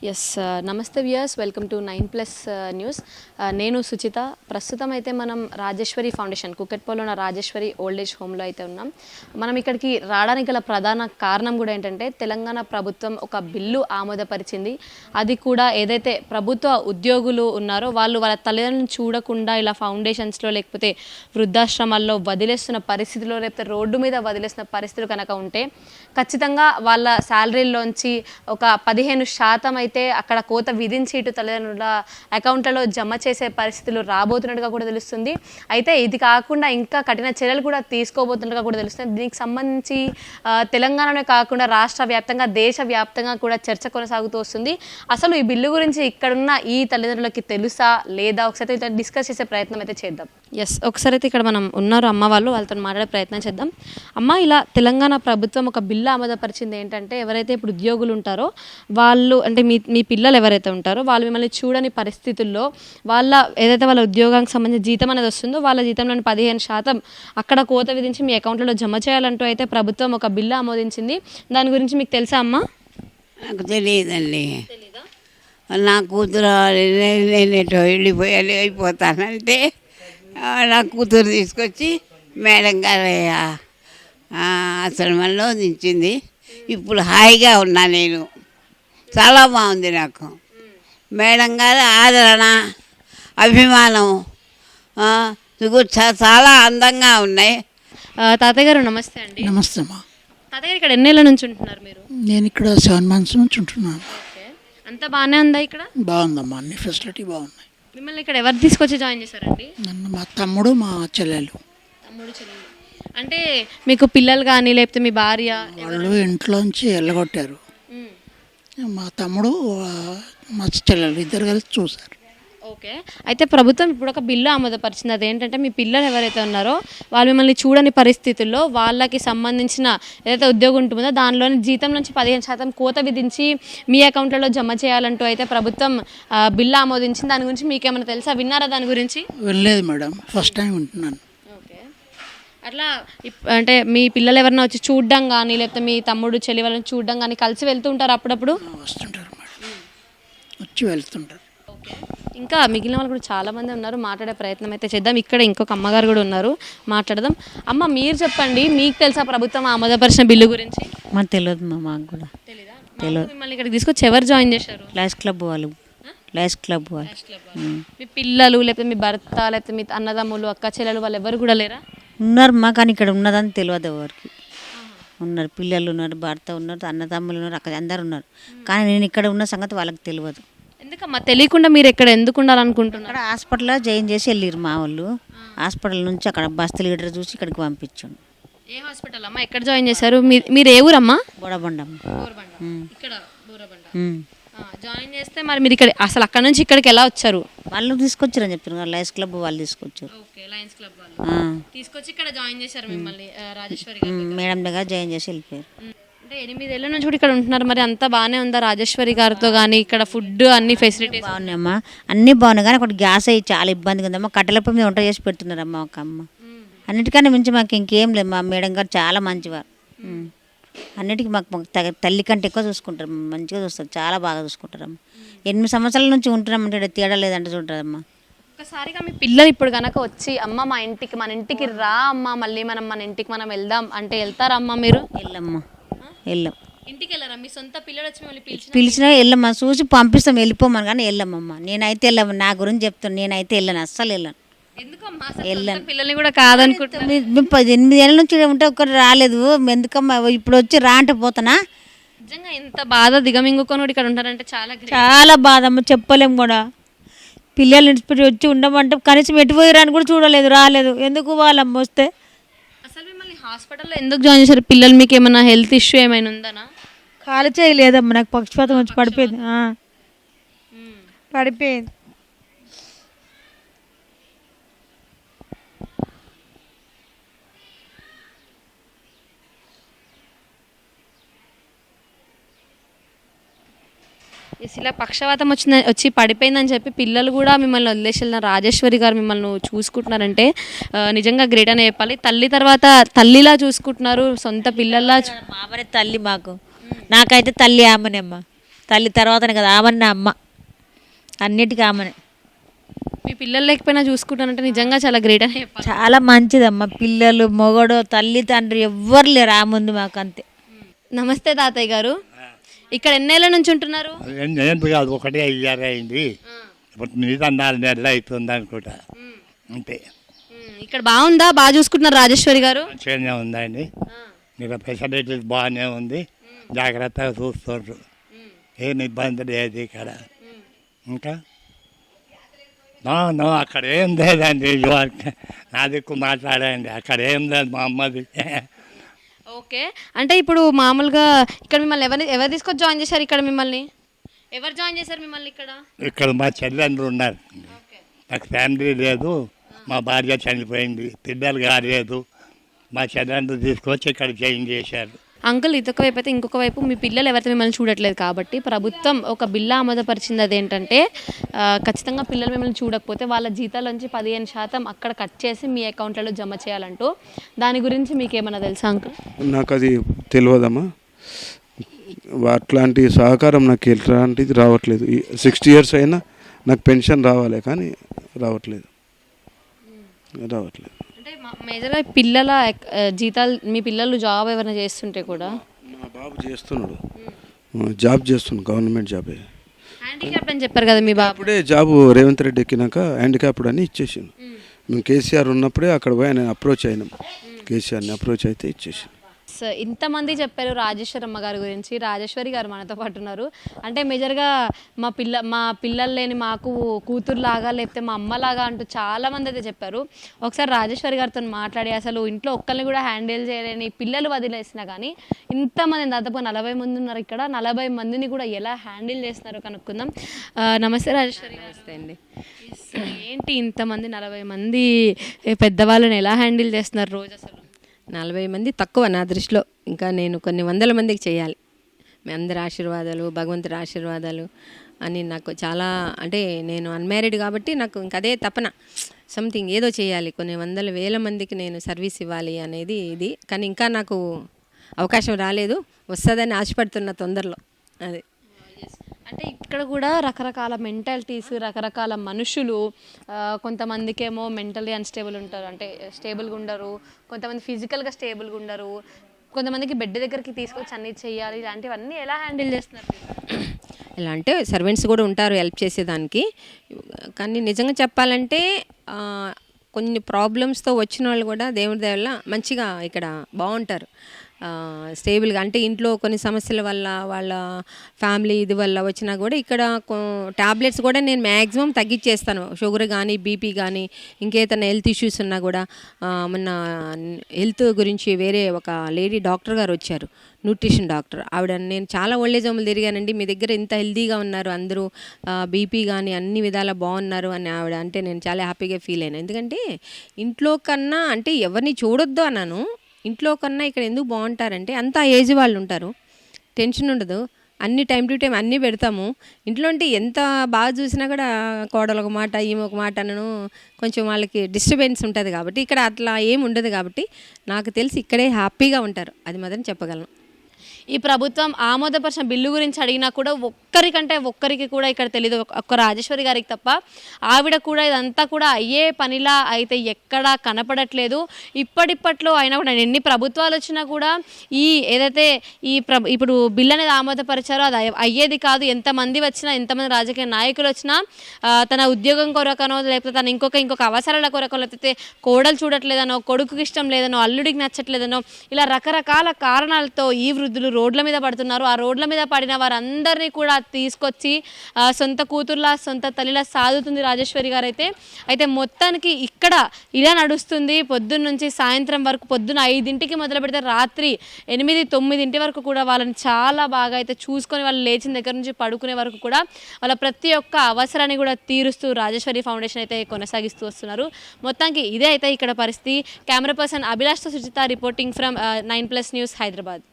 Yes నమస్తే viewers, welcome to 9+ news. నేను సుచిత. ప్రస్తుతం అయితే మనం రాజేశ్వరి ఫౌండేషన్ కుక్కట్పల్లిలో ఉన్న రాజేశ్వరి ఓల్డ్ ఏజ్ హోమ్లో అయితే ఉన్నాం. మనం ఇక్కడికి రావడానికి గల ప్రధాన కారణం కూడా ఏంటంటే తెలంగాణ ప్రభుత్వం ఒక బిల్లు ఆమోదపరిచింది. అది కూడా ఏదైతే ప్రభుత్వ ఉద్యోగులు ఉన్నారో వాళ్ళ తల్లిదండ్రులను చూడకుండా ఇలా ఫౌండేషన్స్లో లేకపోతే వృద్ధాశ్రమాల్లో వదిలేస్తున్న పరిస్థితిలో లేకపోతే రోడ్డు మీద వదిలేస్తున్న పరిస్థితులు కనుక ఉంటే ఖచ్చితంగా వాళ్ళ శాలరీలోంచి ఒక 15% అయితే అక్కడ కోత విధించి ఇటు తల్లిదండ్రుల అకౌంట్లలో జమ చేసే పరిస్థితులు రాబోతున్నట్టుగా కూడా తెలుస్తుంది. అయితే ఇది కాకుండా ఇంకా కఠిన చర్యలు కూడా తీసుకోబోతున్నట్టుగా కూడా తెలుస్తుంది. దీనికి సంబంధించి తెలంగాణనే కాకుండా రాష్ట్ర వ్యాప్తంగా దేశవ్యాప్తంగా కూడా చర్చ కొనసాగుతూ వస్తుంది. అసలు ఈ బిల్లు గురించి ఇక్కడున్న ఈ తల్లిదండ్రులకి తెలుసా లేదా ఒకసారి డిస్కస్ చేసే ప్రయత్నం అయితే చేద్దాం. ఎస్, ఒకసారి అయితే ఇక్కడ మనం ఉన్నారు అమ్మ వాళ్ళతో మాట్లాడే ప్రయత్నం చేద్దాం. అమ్మ, ఇలా తెలంగాణ ప్రభుత్వం ఒక బిల్లు ఆమోదపరిచింది. ఏంటంటే ఎవరైతే ఇప్పుడు ఉద్యోగులు ఉంటారో వాళ్ళు అంటే మీ పిల్లలు ఎవరైతే ఉంటారో వాళ్ళు మిమ్మల్ని చూడని పరిస్థితుల్లో ఏదైతే వాళ్ళ ఉద్యోగానికి సంబంధించిన జీతం అనేది వస్తుందో వాళ్ళ జీతంలోని 15% అక్కడ కోత విధించి మీ అకౌంట్లలో జమ చేయాలంటూ అయితే ప్రభుత్వం ఒక బిల్లు ఆమోదించింది. దాని గురించి మీకు తెలుసా అమ్మా? నాకు తెలియదండి. నా కూతురు నేను వెళ్ళిపోయాలి అయిపోతానంటే నా కూతురు తీసుకొచ్చి మేడం గారు ఆశ్రమంలో దించింది. ఇప్పుడు హాయిగా ఉన్నా, నేను చాలా బాగుంది. నాకు మేడం గారు ఆదరణ, అభిమానం చాలా అందంగా ఉన్నాయి. తాతయ్య గారు నమస్తే అండి. నమస్తే అమ్మా. తాతయ్య గారు ఇక్కడ ఎన్నేళ్ళ నుంచి ఉంటున్నారు మీరు? నేను ఇక్కడ 7 months నుంచి ఉంటున్నాను. అంత బాగానే ఉందా ఇక్కడ? బాగుందమ్మా, అన్ని ఫెసిలిటీ బాగున్నాయి. మిమ్మల్ని ఇక్కడ ఎవరు తీసుకొచ్చి జాయిన్ చేశారండి? నన్ను మా తమ్ముడు, మా చెల్లెలు. తమ్ముడు చెల్లెలు అంటే మీకు పిల్లలు కానీ లేకపోతే మీ భార్య? వాళ్ళు ఇంట్లోంచి వెళ్ళగొట్టారు. మా తమ్ముడు, మా చెల్లెలు ఇద్దరు కలిసి చూశారు. ఓకే. అయితే ప్రభుత్వం ఇప్పుడు ఒక బిల్లు ఆమోదపరిచింది. అదేంటంటే మీ పిల్లలు ఎవరైతే ఉన్నారో వాళ్ళు మిమ్మల్ని చూడని పరిస్థితుల్లో వాళ్ళకి సంబంధించిన ఏదైతే ఉద్యోగం ఉంటుందో దానిలోని జీతం నుంచి 15% కోత విధించి మీ అకౌంట్లలో జమ చేయాలంటూ అయితే ప్రభుత్వం బిల్లు ఆమోదించింది. దాని గురించి మీకేమైనా తెలుసా? విన్నారా దాని గురించి? వెళ్ళలేదు మేడం, ఫస్ట్ టైం వింటున్నాను. ఓకే. అట్లా అంటే మీ పిల్లలు ఎవరైనా వచ్చి చూడడం కానీ లేకపోతే మీ తమ్ముడు చెల్లి వాళ్ళని చూడడం కానీ కలిసి వెళ్తూ ఉంటారు అప్పుడప్పుడు? వస్తుంటారు మేడం, వచ్చి వెళ్తుంటారు. ఓకే. ఇంకా మిగిలిన వాళ్ళు కూడా చాలామంది ఉన్నారు, మాట్లాడే ప్రయత్నం అయితే చేద్దాం. ఇక్కడ ఇంకొక అమ్మగారు కూడా ఉన్నారు, మాట్లాడదాం. అమ్మ, మీరు చెప్పండి, మీకు తెలుసా ప్రభుత్వం ఆమోదపరిచిన బిల్లు గురించి? మాకు తెలియదు, మాకు కూడా తెలియదు. మిమ్మల్ని ఇక్కడికి తీసుకొచ్చి ఎవరు జాయిన్ చేశారు? లయన్స్ క్లబ్ వాళ్ళు. లయన్స్ క్లబ్ వాళ్ళు. మీ పిల్లలు లేకపోతే మీ భర్త లేకపోతే మీ అన్నదమ్ములు అక్క చెల్లెలు వాళ్ళు ఎవరు కూడా లేరా? ఉన్నారు మా, కానీ ఇక్కడ ఉన్నదని తెలియదు ఎవరికి. ఉన్నారు, పిల్లలు ఉన్నారు, భర్త ఉన్నారు, అన్నదమ్ములు ఉన్నారు, అక్కడ అందరు ఉన్నారు. కానీ నేను ఇక్కడ ఉన్న సంగతి వాళ్ళకి తెలియదు. ఎందుకమ్మా తెలియకుండా మీరు ఇక్కడ ఎందుకు ఉండాలనుకుంటున్నారు? అక్కడ హాస్పిటల్లో జాయిన్ చేసి వెళ్ళారు మా వాళ్ళు. హాస్పిటల్ నుంచి అక్కడ బస్తు లీడర్ చూసి ఇక్కడికి పంపించాను. ఏ హాస్పిటల్ అమ్మా? ఎక్కడ జాయిన్ చేశారు? మీరు ఏ ఊరమ్మా? బోడబండమ్మ. ఇక్కడ జాయిన్ చేస్తే మరి మీరు ఇక్కడ అసలు అక్కడ నుంచి ఇక్కడికి ఎలా వచ్చారు? వాళ్ళు తీసుకొచ్చారని చెప్తున్నారు, లయన్స్ క్లబ్ వాళ్ళు తీసుకొచ్చారు. లయన్స్ క్లబ్ వాళ్ళు తీసుకొచ్చి ఇక్కడ జాయిన్ చేశారు మిమ్మల్ని రాజేశ్వరి గారు మేడం దగ్గర జాయిన్ చేసి వెళ్ళిపోయారు. అంటే 8 ఏళ్ళ నుంచి కూడా ఇక్కడ ఉంటున్నారు. మరి అంతా బాగానే ఉందా రాజేశ్వరి గారితో? కానీ ఇక్కడ ఫుడ్ అన్ని ఫెసిలిటీస్ బాగున్నాయమ్మా, అన్నీ బాగున్నాయి. కానీ ఒకటి గ్యాస్ అయ్యి చాలా ఇబ్బందిగా ఉందమ్మా. కట్టెల పొయ్యి మీద వంట చేసి పెడుతున్నారమ్మా ఒక అమ్మ. అన్నిటికన్నా మించి మాకు ఇంకేం లేదు. మా మేడం గారు చాలా మంచివారు. అన్నిటికీ మాకు తల్లి కంటే ఎక్కువ చూసుకుంటారు, మంచిగా చూస్తారు, చాలా బాగా చూసుకుంటారమ్మా. 8 సంవత్సరాల నుంచి ఉంటున్నామంటే తేడా లేదంటే చూడరమ్మా. ఒక్కసారిగా మీ పిల్లలు ఇప్పుడు కనుక వచ్చి అమ్మ మన ఇంటికి రా అమ్మ, మళ్ళీ మన ఇంటికి మనం వెళ్దాం అంటే వెళ్తారా అమ్మ మీరు? వెళ్ళమ్మా, వెళ్ళాం. ఇంటికి వెళ్ళరా? మీ సొంత పిల్లలు వచ్చి మళ్ళీ పిలిచినా వెళ్ళమ్మా, చూసి పంపిస్తాం, వెళ్ళిపోమని. కానీ వెళ్ళమ్మమ్మా, నేనైతే వెళ్ళాము. నా గురించి చెప్తాను, నేనైతే వెళ్ళాను, అస్సలు వెళ్ళాను. వెళ్ళాను. పిల్లల్ని కూడా కాదనుకుంటున్నాను. 8 ఏళ్ళ నుంచి ఉంటే ఒక్కరు రాలేదు. ఎందుకమ్మా ఇప్పుడు వచ్చి రా అంటే పోతానా? నిజంగా ఇంత బాధ దిగమింగుకొని కూడా ఇక్కడ ఉంటారంటే చాలా బాధ అమ్మ, చెప్పలేము కూడా. పిల్లలు ఇంటికి వచ్చి ఉండమంటే కనీసం ఎటుపోయారు అని కూడా చూడలేదు, రాలేదు. ఎందుకు వాళ్ళమ్మ వస్తే? అసలు మిమ్మల్ని హాస్పిటల్లో ఎందుకు జాయిన్ చేశారు? పిల్లలు మీకు ఏమైనా హెల్త్ ఇష్యూ ఏమైనా ఉందనా? కాలు చేయలేదమ్మా, నాకు పక్షపాతం వచ్చి పడిపోయింది. పడిపోయింది. ఇలా పక్షవాతం వచ్చి పడిపోయిందని చెప్పి పిల్లలు కూడా మిమ్మల్ని వదిలేసి వెళ్ళిన రాజేశ్వరి గారు మిమ్మల్ని చూసుకుంటున్నారంటే నిజంగా గ్రేట్ అని చెప్పాలి. తల్లి తర్వాత తల్లిలా చూసుకుంటున్నారు, సొంత పిల్లల్లా. మామనే తల్లి మాకు. నాకైతే తల్లి ఆమెనేమ్మా. తల్లి తర్వాతనే కదా ఆమెనే అమ్మ, అన్నిటికీ ఆమెనే. మీ పిల్లలు లేకపోయినా చూసుకుంటానంటే నిజంగా చాలా గ్రేట్ అని చెప్పాలి. చాలా మంచిదమ్మ. పిల్లలు మొగడు తల్లి తండ్రి ఎవ్వరు లేరు ఆ ముందు మాకు, అంతే. నమస్తే తాతయ్య గారు, ఇక్కడ ఎన్నేళ్ళ నుంచి ఉంటున్నారు? నేను కాదు, ఒకటే ఇయర్ అయింది. ఇప్పుడు మిగతా 4 నెలలు అవుతుంది అనుకుంటా, అంతే. ఇక్కడ బాగుందా? బాగా చూసుకుంటున్నారు రాజేశ్వరి గారు? మంచిగానే ఉందండి, మీకు ఫెసిలిటీస్ బాగానే ఉంది, జాగ్రత్తగా చూస్తుండ్రు, ఏం ఇబ్బంది లేదు ఇక్కడ. ఇంకా నో అక్కడ ఏం లేదండి, నా దిక్కు మాట్లాడండి, అక్కడ ఏం లేదు మా అమ్మది. ఓకే, అంటే ఇప్పుడు మామూలుగా ఇక్కడ మిమ్మల్ని ఎవరు తీసుకొచ్చి జాయిన్ చేశారు ఇక్కడ? మిమ్మల్ని ఎవరు జాయిన్ చేశారు మిమ్మల్ని ఇక్కడ? ఇక్కడ మా చెల్లెండ్రు ఉన్నారు, నాకు ఫ్యామిలీ లేదు, మా భార్య చనిపోయింది, పిల్లలు కాలేదు, మా చెల్లెండ్రు తీసుకొచ్చి ఇక్కడ జాయిన్ చేశారు. అంకుల్, ఇదొక వైపు అయితే ఇంకొక వైపు మీ పిల్లలు ఎవరైతే మిమ్మల్ని చూడట్లేదు కాబట్టి ప్రభుత్వం ఒక బిల్లు ఆమోదపరిచింది. అదేంటంటే ఖచ్చితంగా పిల్లలు మిమ్మల్ని చూడకపోతే వాళ్ళ జీతాలోంచి 15% అక్కడ కట్ చేసి మీ అకౌంట్లలో జమ చేయాలంటూ. దాని గురించి మీకు ఏమైనా తెలుసా అంకుల్? నాకు అది తెలియదమ్మా, అట్లాంటి సహకారం నాకు ఎట్లాంటిది రావట్లేదు. 60 years అయినా నాకు పెన్షన్ రావాలి, కానీ రావట్లేదు. అంటే మేజర్గా పిల్లల జీతాలు, మీ పిల్లలు జాబ్ ఏమైనా చేస్తుంటే కూడా? మా బాబు చేస్తున్నాడు, జాబ్ చేస్తున్నాడు, గవర్నమెంట్ జాబే. హ్యాండిక్యాప్డ్ అని చెప్పారు కదా మీ బాబు? అప్పుడే జాబు రేవంత్ రెడ్డి ఎక్కినాక హ్యాండిక్యాప్డ్ అని ఇచ్చేసాను. మేము కేసీఆర్ ఉన్నప్పుడే అక్కడ పోయి ఆయన అప్రోచ్ అయినాం, కేసీఆర్ని అప్రోచ్ అయితే ఇచ్చేసాను. ఇంతమంది చెప్పారు రాజేశ్వరమ్మ గారి గురించి. రాజేశ్వరి గారు మనతో పాటు ఉన్నారు. అంటే మేజర్గా మా పిల్లలు లేని మాకు కూతురులాగా, లేకపోతే మా అమ్మలాగా అంటూ చాలామంది అయితే చెప్పారు. ఒకసారి రాజేశ్వరి గారితో మాట్లాడి అసలు ఇంట్లో ఒక్కరిని కూడా హ్యాండిల్ చేయలేని పిల్లలు వదిలేసినా కానీ ఇంతమంది, దాదాపు 40 మంది ఉన్నారు ఇక్కడ, 40 మందిని కూడా ఎలా హ్యాండిల్ చేస్తున్నారో కనుక్కుందాం. నమస్తే రాజేశ్వరి గారు. నమస్తే అండి. ఏంటి ఇంతమంది 40 మంది పెద్దవాళ్ళని ఎలా హ్యాండిల్ చేస్తున్నారు రోజు? అసలు 40 మంది తక్కువ నా దృష్టిలో, ఇంకా నేను కొన్ని వందల మందికి చేయాలి. మీ అందరి ఆశీర్వాదాలు, భగవంతుడి ఆశీర్వాదాలు అని నాకు చాలా, అంటే నేను అన్మ్యారీడ్ కాబట్టి నాకు ఇంకా అదే తపన, సంథింగ్ ఏదో చేయాలి, కొన్ని వందల వేల మందికి నేను సర్వీస్ ఇవ్వాలి అనేది ఇది. కానీ ఇంకా నాకు అవకాశం రాలేదు, వస్తుందని ఆశపడుతున్న తొందరలో. అది అంటే ఇక్కడ కూడా రకరకాల మెంటాలిటీస్, రకరకాల మనుషులు. కొంతమందికి ఏమో మెంటల్లీ అన్స్టేబుల్ ఉంటారు, అంటే స్టేబుల్గా ఉండరు. కొంతమంది ఫిజికల్గా స్టేబుల్గా ఉండరు. కొంతమందికి బెడ్ దగ్గరికి తీసుకొచ్చి అన్నీ చేయాలి. ఇలాంటివన్నీ ఎలా హ్యాండిల్ చేస్తున్నారు? ఎలా అంటే సర్వెంట్స్ కూడా ఉంటారు హెల్ప్ చేసేదానికి. కానీ నిజంగా చెప్పాలంటే కొన్ని ప్రాబ్లమ్స్తో వచ్చిన వాళ్ళు కూడా దేవుడి దయ వల్ల మంచిగా ఇక్కడ బాగుంటారు, స్టేబుల్గా. అంటే ఇంట్లో కొన్ని సమస్యల వల్ల, వాళ్ళ ఫ్యామిలీ ఇది వల్ల వచ్చినా కూడా ఇక్కడ టాబ్లెట్స్ కూడా నేను మ్యాక్సిమం తగ్గించేస్తాను. షుగర్ కానీ, బీపీ కానీ, ఇంకేదైనా హెల్త్ ఇష్యూస్ ఉన్నా కూడా. మొన్న హెల్త్ గురించి వేరే ఒక లేడీ డాక్టర్ గారు వచ్చారు, న్యూట్రిషన్ డాక్టర్. ఆవిడ, నేను చాలా ఓల్డేజ్ హోమ్లు తిరిగానండి, మీ దగ్గర ఇంత హెల్తీగా ఉన్నారు అందరూ, బీపీ కానీ అన్ని విధాలా బాగున్నారు అని ఆవిడ అంటే నేను చాలా హ్యాపీగా ఫీల్ అయినా. ఎందుకంటే ఇంట్లో కన్నా, అంటే ఎవరిని చూడొద్దు అన్నాను, ఇంట్లో కన్నా ఇక్కడ ఎందుకు బాగుంటారంటే అంతా ఏజ్ వాళ్ళు ఉంటారు, టెన్షన్ ఉండదు, అన్ని టైం టు టైం అన్నీ పెడతాము. ఇంట్లో ఉంటే ఎంత బాగా చూసినా కూడా కోడలు ఒక మాట, ఈమె ఒక మాట అనను, కొంచెం వాళ్ళకి డిస్టర్బెన్స్ ఉంటుంది. కాబట్టి ఇక్కడ అట్లా ఏమి ఉండదు. కాబట్టి నాకు తెలిసి ఇక్కడే హ్యాపీగా ఉంటారు, అది మాత్రం చెప్పగలను. ఈ ప్రభుత్వం ఆమోదపరిచిన బిల్లు గురించి అడిగినా కూడా ఒక్కరికి కూడా ఇక్కడ తెలియదు, ఒక్క రాజేశ్వరి గారికి తప్ప. ఆవిడ కూడా ఇదంతా కూడా అయ్యే పనిలా అయితే ఎక్కడా కనపడట్లేదు. ఇప్పటిప్పట్లో అయినా కూడా ఎన్ని ప్రభుత్వాలు వచ్చినా కూడా ఏదైతే ఇప్పుడు బిల్లు అనేది ఆమోదపరిచారో అది అయ్యేది కాదు. ఎంతమంది వచ్చినా, ఎంతమంది రాజకీయ నాయకులు వచ్చినా తన ఉద్యోగం కొరకనో, లేకపోతే తన ఇంకొక అవసరాల కొరకో, లేకపోతే కోడలు చూడట్లేదనో, కొడుకుకి ఇష్టం లేదనో, అల్లుడికి నచ్చట్లేదనో, ఇలా రకరకాల కారణాలతో ఈ వృద్ధులు రోడ్ల మీద పడుతున్నారు. ఆ రోడ్ల మీద పడిన వారందరినీ కూడా తీసుకొచ్చి సొంత కూతుర్లా, సొంత తల్లిలా సాదుతుంది రాజేశ్వరి గారు. అయితే మొత్తానికి ఇక్కడ ఇలా నడుస్తుంది. పొద్దున్న నుంచి సాయంత్రం వరకు, పొద్దున్న 5ంటికి మొదలు పెడితే రాత్రి 8, 9 వరకు కూడా వాళ్ళని చాలా బాగా అయితే చూసుకొని, వాళ్ళు లేచిన దగ్గర నుంచి పడుకునే వరకు కూడా వాళ్ళ ప్రతి ఒక్క అవసరాన్ని కూడా తీరుస్తూ రాజేశ్వరి ఫౌండేషన్ అయితే కొనసాగిస్తూ వస్తున్నారు. మొత్తానికి ఇదే అయితే ఇక్కడ పరిస్థితి. కెమెరా పర్సన్ అభిలాష్తో Suchitha reporting from 9+ news, Hyderabad.